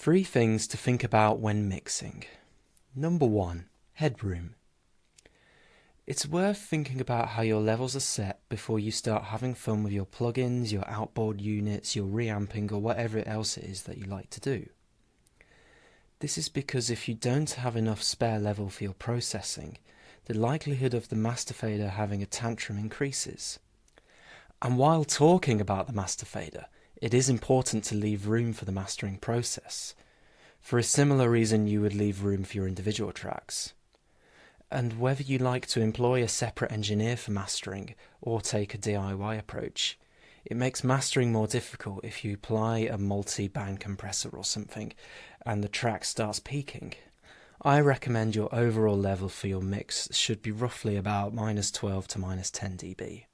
3 things to think about when mixing. Number 1. Headroom. It's worth thinking about how your levels are set before you start having fun with your plugins, your outboard units, your reamping, or whatever else it is that you like to do. This is because if you don't have enough spare level for your processing, the likelihood of the master fader having a tantrum increases. And while talking about the master fader, it is important to leave room for the mastering process, for a similar reason you would leave room for your individual tracks. And whether you like to employ a separate engineer for mastering or take a DIY approach, it makes mastering more difficult if you apply a multi-band compressor or something and the track starts peaking. I recommend your overall level for your mix should be roughly about -12 to -10 dB.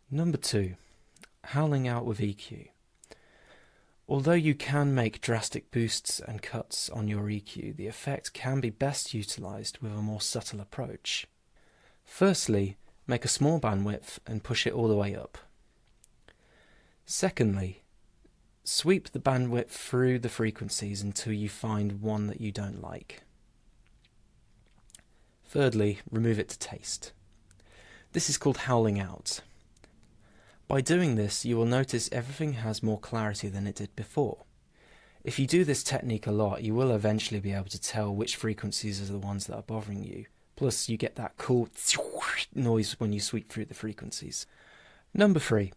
Number 2. Howling out with EQ. Although you can make drastic boosts and cuts on your EQ, the effect can be best utilised with a more subtle approach. Firstly, make a small bandwidth and push it all the way up. Secondly, sweep the bandwidth through the frequencies until you find one that you don't like. Thirdly, remove it to taste. This is called howling out. By doing this, you will notice everything has more clarity than it did before. If you do this technique a lot, you will eventually be able to tell which frequencies are the ones that are bothering you. Plus, you get that cool noise when you sweep through the frequencies. Number 3.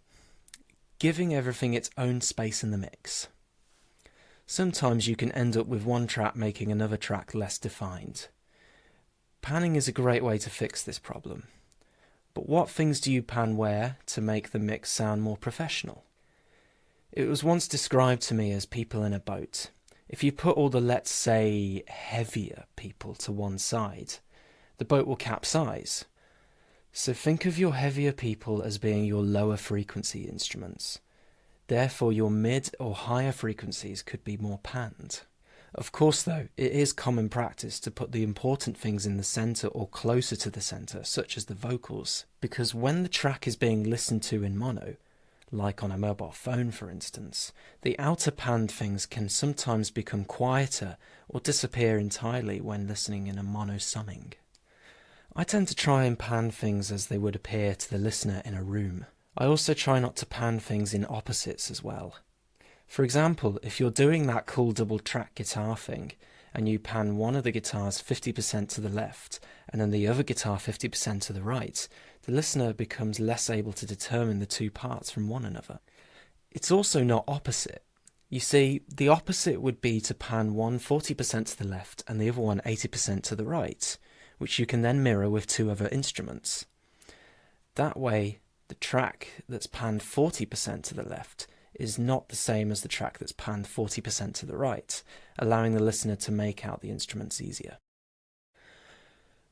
Giving everything its own space in the mix. Sometimes you can end up with one track making another track less defined. Panning is a great way to fix this problem. But what things do you pan where to make the mix sound more professional? It was once described to me as people in a boat. If you put all the, let's say, heavier people to one side, the boat will capsize. So think of your heavier people as being your lower frequency instruments. Therefore, your mid or higher frequencies could be more panned. Of course, though, it is common practice to put the important things in the centre or closer to the centre, such as the vocals, because when the track is being listened to in mono, like on a mobile phone for instance, the outer panned things can sometimes become quieter or disappear entirely when listening in a mono summing. I tend to try and pan things as they would appear to the listener in a room. I also try not to pan things in opposites as well. For example, if you're doing that cool double track guitar thing and you pan one of the guitars 50% to the left and then the other guitar 50% to the right, the listener becomes less able to determine the two parts from one another. It's also not opposite. You see, the opposite would be to pan one 40% to the left and the other one 80% to the right, which you can then mirror with two other instruments. That way, the track that's panned 40% to the left is not the same as the track that's panned 40% to the right, allowing the listener to make out the instruments easier.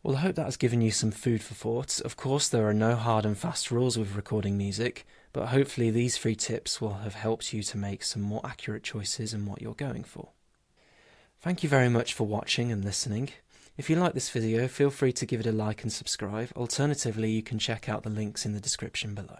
Well, I hope that has given you some food for thought. Of course, there are no hard and fast rules with recording music, but hopefully these 3 tips will have helped you to make some more accurate choices in what you're going for. Thank you very much for watching and listening. If you like this video, feel free to give it a like and subscribe. Alternatively, you can check out the links in the description below.